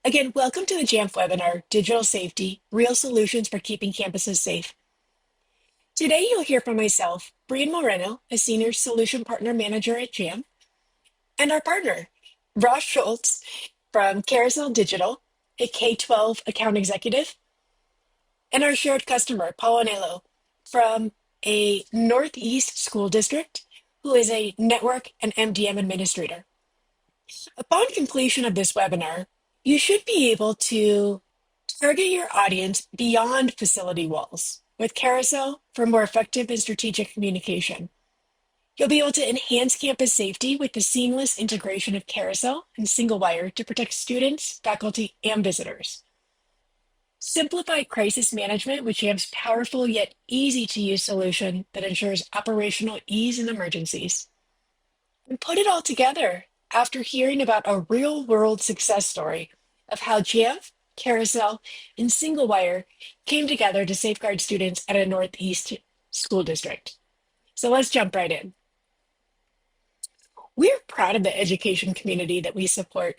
Again, welcome to the Jamf webinar, Digital Safety, Real Solutions for Keeping Campuses Safe. Today, you'll hear from myself, Brian Moreno, a Senior Solution Partner Manager at Jamf, and our partner, Ross Schultz from Carousel Digital, a K-12 account executive, and our shared customer, Paul Anello, from a Northeast school district, who is a network and MDM administrator. Upon completion of this webinar, you should be able to target your audience beyond facility walls with Carousel for more effective and strategic communication. You'll be able to enhance campus safety with the seamless integration of Carousel and Singlewire to protect students, faculty, and visitors. Simplify crisis management with Jamf's powerful yet easy-to-use solution that ensures operational ease in emergencies. And put it all together after hearing about a real-world success story of how Jamf, Carousel, and Singlewire came together to safeguard students at a Northeast school district. So let's jump right in. We're proud of the education community that we support.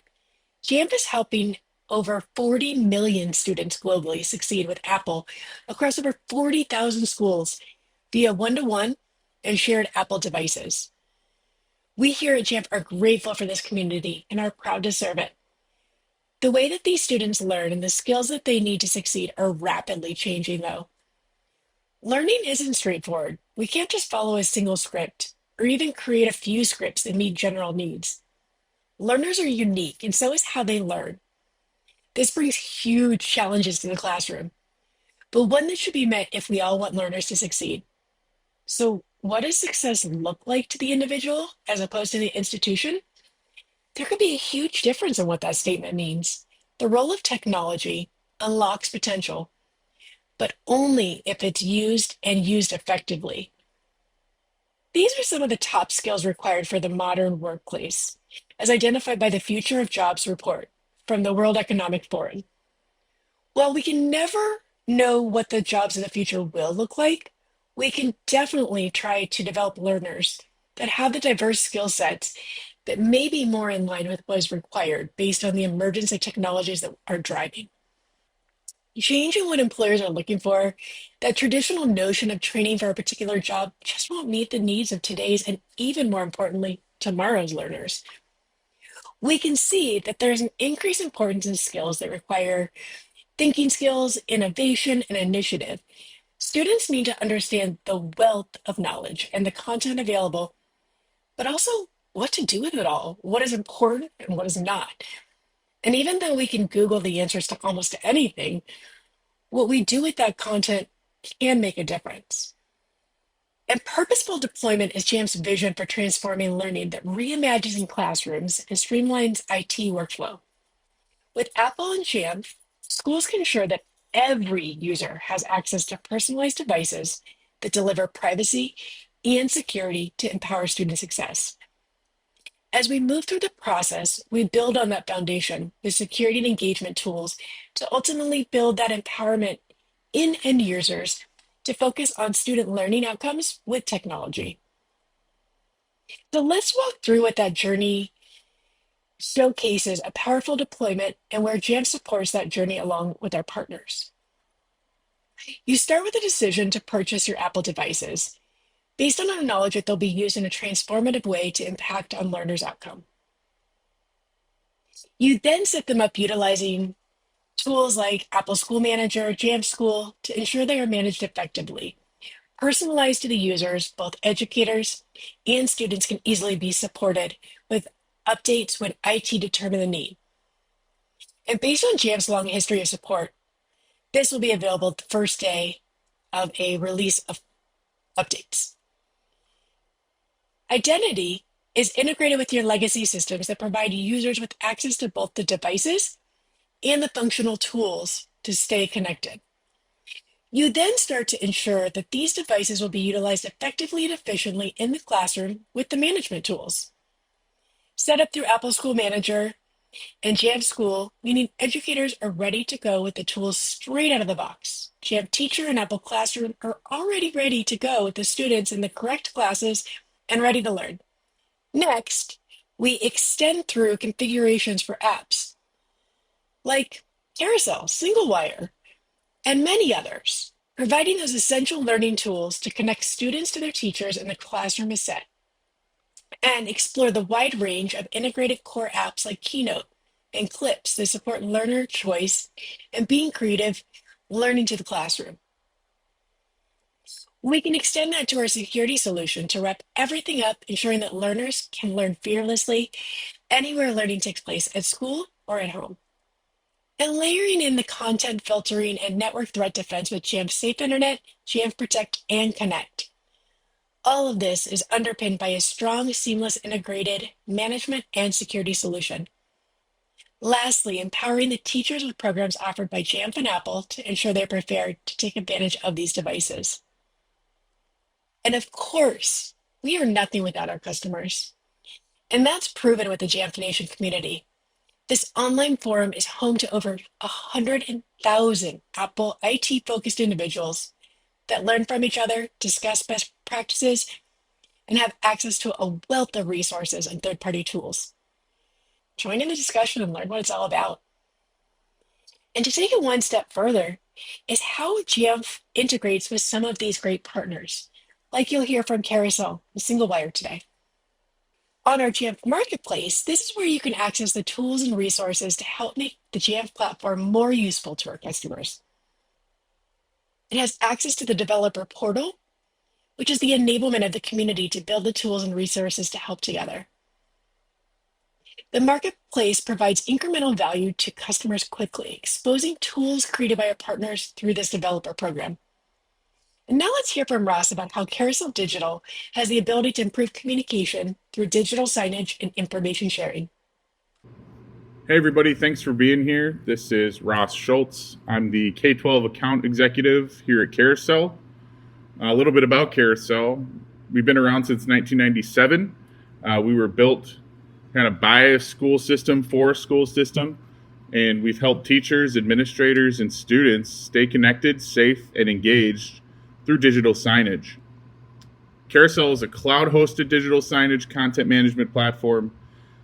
Jamf is helping over 40 million students globally succeed with Apple across over 40,000 schools via one-to-one and shared Apple devices. We here at Jamf are grateful for this community and are proud to serve it. The way that these students learn and the skills that they need to succeed are rapidly changing, though. Learning isn't straightforward. We can't just follow a single script or even create a few scripts that meet general needs. Learners are unique, and so is how they learn. This brings huge challenges to the classroom, but one that should be met if we all want learners to succeed. So, what does success look like to the individual as opposed to the institution? There could be a huge difference in what that statement means. The role of technology unlocks potential, but only if it's used and used effectively. These are some of the top skills required for the modern workplace, as identified by the Future of Jobs report from the World Economic Forum. While we can never know what the jobs of the future will look like, we can definitely try to develop learners that have the diverse skill sets that may be more in line with what is required based on the emergence of technologies that are driving. Change in what employers are looking for, that traditional notion of training for a particular job just won't meet the needs of today's and even more importantly, tomorrow's learners. We can see that there's an increased importance in skills that require thinking skills, innovation, and initiative. Students need to understand the wealth of knowledge and the content available, but also what to do with it all, what is important and what is not. And even though we can Google the answers to almost anything, what we do with that content can make a difference. And purposeful deployment is Jamf's vision for transforming learning that reimagines classrooms and streamlines IT workflow. With Apple and Jamf, schools can ensure that every user has access to personalized devices that deliver privacy and security to empower student success. As we move through the process, we build on that foundation with security and engagement tools to ultimately build that empowerment in end users to focus on student learning outcomes with technology. So let's walk through what that journey showcases a powerful deployment and where Jamf supports that journey along with our partners. You start with a decision to purchase your Apple devices based on our knowledge that they'll be used in a transformative way to impact on learners' outcome. You then set them up utilizing tools like Apple School Manager, Jamf School to ensure they are managed effectively. Personalized to the users, both educators and students can easily be supported with updates when IT determine the need. And based on Jamf's long history of support, this will be available the first day of a release of updates. Identity is integrated with your legacy systems that provide users with access to both the devices and the functional tools to stay connected. You then start to ensure that these devices will be utilized effectively and efficiently in the classroom with the management tools. Set up through Apple School Manager and Jamf School, meaning educators are ready to go with the tools straight out of the box. Jamf Teacher and Apple Classroom are already ready to go with the students in the correct classes and ready to learn. Next, we extend through configurations for apps. like Carousel, Singlewire, and many others, providing those essential learning tools to connect students to their teachers in the classroom is set, and explore the wide range of integrated core apps like Keynote and Clips that support learner choice and being creative learning to the classroom. We can extend that to our security solution to wrap everything up, ensuring that learners can learn fearlessly anywhere learning takes place at school or at home. And layering in the content filtering and network threat defense with Jamf Safe Internet, Jamf Protect, and Connect. All of this is underpinned by a strong, seamless, integrated management and security solution. Lastly, empowering the teachers with programs offered by Jamf and Apple to ensure they're prepared to take advantage of these devices. And of course, we are nothing without our customers. And that's proven with the Jamf Nation community. This online forum is home to over 100,000 Apple IT-focused individuals that learn from each other, discuss best practices, and have access to a wealth of resources and third-party tools. Join in the discussion and learn what it's all about. And to take it one step further is how Jamf integrates with some of these great partners, like you'll hear from Carousel and Singlewire today. On our Jamf Marketplace, this is where you can access the tools and resources to help make the Jamf platform more useful to our customers. It has access to the developer portal, which is the enablement of the community to build the tools and resources to help together. The marketplace provides incremental value to customers quickly, exposing tools created by our partners through this developer program. And now let's hear from Ross about how Carousel Digital has the ability to improve communication through digital signage and information sharing. Hey everybody, thanks for being here. This is Ross Schultz. I'm the K-12 account executive here at Carousel. A little bit about Carousel. We've been around since 1997. We were built kind of by a school system for a school system, and we've helped teachers, administrators, and students stay connected, safe, and engaged through digital signage. Carousel is a cloud-hosted digital signage content management platform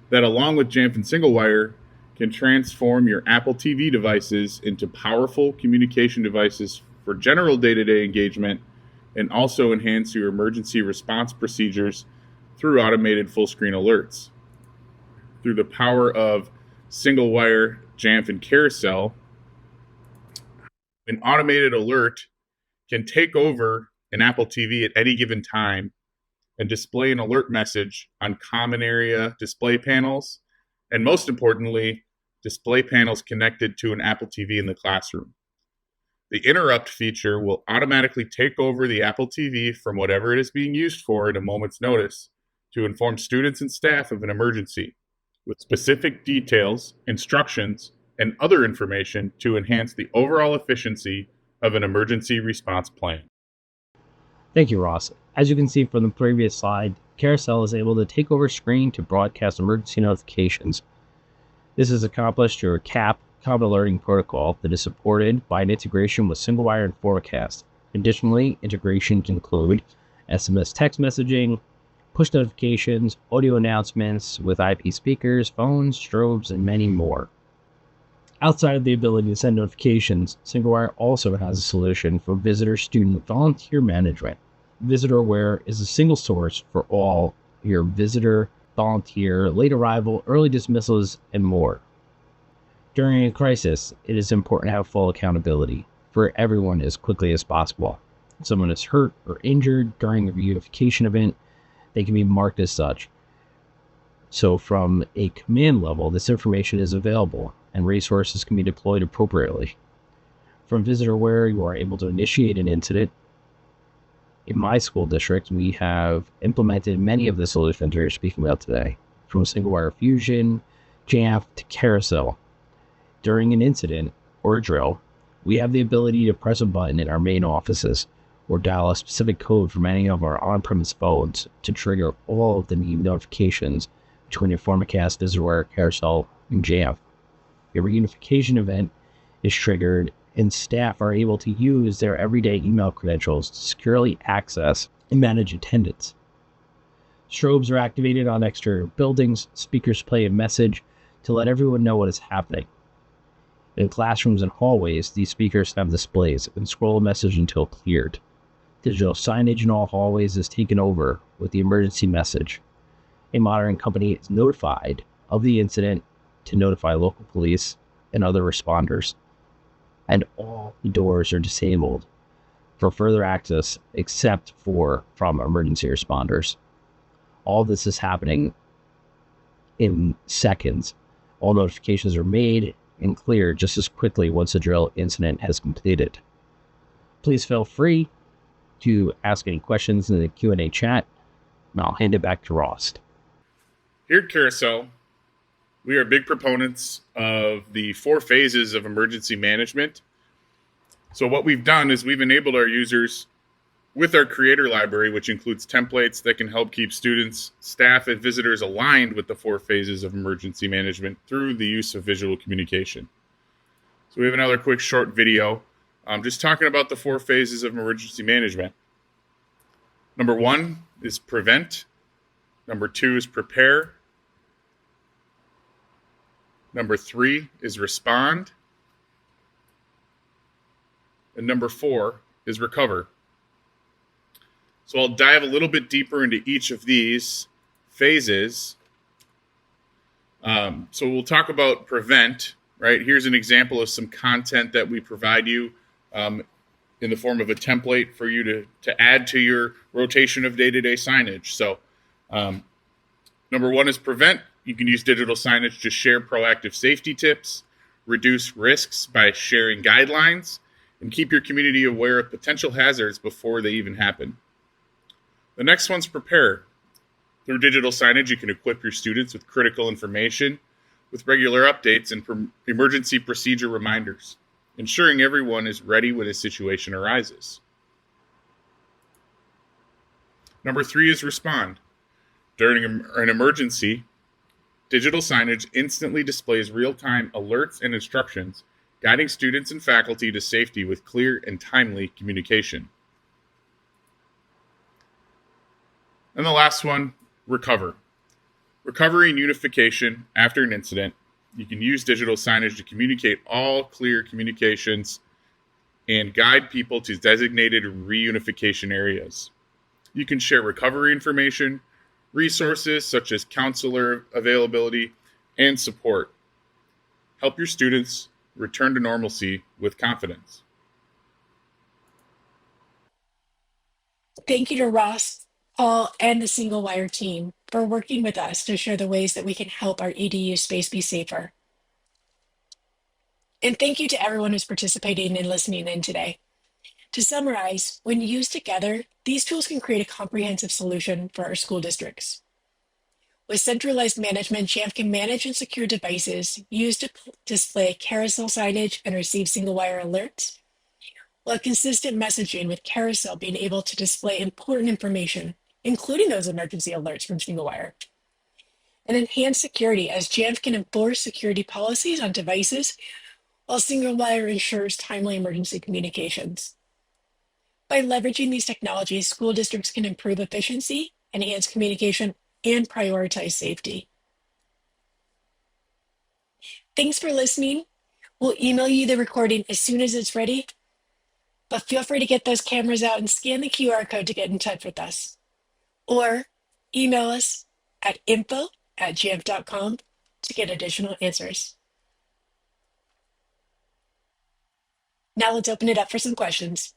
that, along with Jamf and Singlewire, can transform your Apple TV devices into powerful communication devices for general day-to-day engagement, and also enhance your emergency response procedures through automated full-screen alerts. Through the power of Singlewire, Jamf, and Carousel, an automated alert can take over an Apple TV at any given time and display an alert message on common area display panels, and most importantly, display panels connected to an Apple TV in the classroom. The interrupt feature will automatically take over the Apple TV from whatever it is being used for at a moment's notice to inform students and staff of an emergency, with specific details, instructions, and other information to enhance the overall efficiency of an emergency response plan. Thank you, Ross. As you can see from the previous slide, Carousel is able to take over screen to broadcast emergency notifications. This is accomplished through a CAP, Common Alerting Protocol, that is supported by an integration with Singlewire and Forecast. Additionally, integrations include SMS text messaging, push notifications, audio announcements with IP speakers, phones, strobes, and many more. Outside of the ability to send notifications, Singlewire also has a solution for visitor, student, volunteer management. Visitor Aware is a single source for all your visitor, volunteer, late arrival, early dismissals, and more. During a crisis, it is important to have full accountability for everyone as quickly as possible. If someone is hurt or injured during a reunification event, they can be marked as such. So from a command level, this information is available and resources can be deployed appropriately. From Visitor Aware, you are able to initiate an incident. In my school district, we have implemented many of the solutions we're speaking about today, from Singlewire Fusion, Jamf, to Carousel. During an incident or a drill, we have the ability to press a button in our main offices or dial a specific code from any of our on-premise phones to trigger all of the needed notifications between Informacast, VisitorWare, Carousel, and Jamf. A reunification event is triggered, and staff are able to use their everyday email credentials to securely access and manage attendance. Strobes are activated on exterior buildings. Speakers play a message to let everyone know what is happening. In classrooms and hallways, these speakers have displays and scroll a message until cleared. Digital signage in all hallways is taken over with the emergency message. A monitoring company is notified of the incident to notify local police and other responders. And all doors are disabled for further access except from emergency responders. All this is happening in seconds. All notifications are made and cleared just as quickly once the drill incident has completed. Please feel free to ask any questions in the Q&A chat, and I'll hand it back to Ross. Here at Carousel, we are big proponents of the 4 phases of emergency management. So what we've done is we've enabled our users with our creator library, which includes templates that can help keep students, staff, and visitors aligned with the 4 phases of emergency management through the use of visual communication. So we have another quick short video just talking about the 4 phases of emergency management. Number 1 is prevent. Number 2 is prepare. Number 3 is respond. And number 4 is recover. So I'll dive a little bit deeper into each of these phases. So we'll talk about prevent, right? Here's an example of some content that we provide you in the form of a template for you to add to your rotation of day-to-day signage. So number 1 is prevent. You can use digital signage to share proactive safety tips, reduce risks by sharing guidelines, and keep your community aware of potential hazards before they even happen. The next one's prepare. Through digital signage, you can equip your students with critical information with regular updates and emergency procedure reminders, ensuring everyone is ready when a situation arises. Number 3 is respond. During an emergency, digital signage instantly displays real-time alerts and instructions, guiding students and faculty to safety with clear and timely communication. And the last one, recover. Recovery and unification after an incident. You can use digital signage to communicate all clear communications and guide people to designated reunification areas. You can share recovery information, resources such as counselor availability, and support. Help your students return to normalcy with confidence. Thank you to Ross, Paul, and the Singlewire team for working with us to share the ways that we can help our EDU space be safer. And thank you to everyone who's participating and listening in today. To summarize, when used together, these tools can create a comprehensive solution for our school districts. With centralized management, Jamf can manage and secure devices used to display carousel signage and receive single-wire alerts, while consistent messaging with Carousel being able to display important information, including those emergency alerts from single-wire. And enhanced security, as Jamf can enforce security policies on devices, while single-wire ensures timely emergency communications. By leveraging these technologies, school districts can improve efficiency, enhance communication, and prioritize safety. Thanks for listening. We'll email you the recording as soon as it's ready, but feel free to get those cameras out and scan the QR code to get in touch with us. Or email us at info@jamf.com to get additional answers. Now let's open it up for some questions.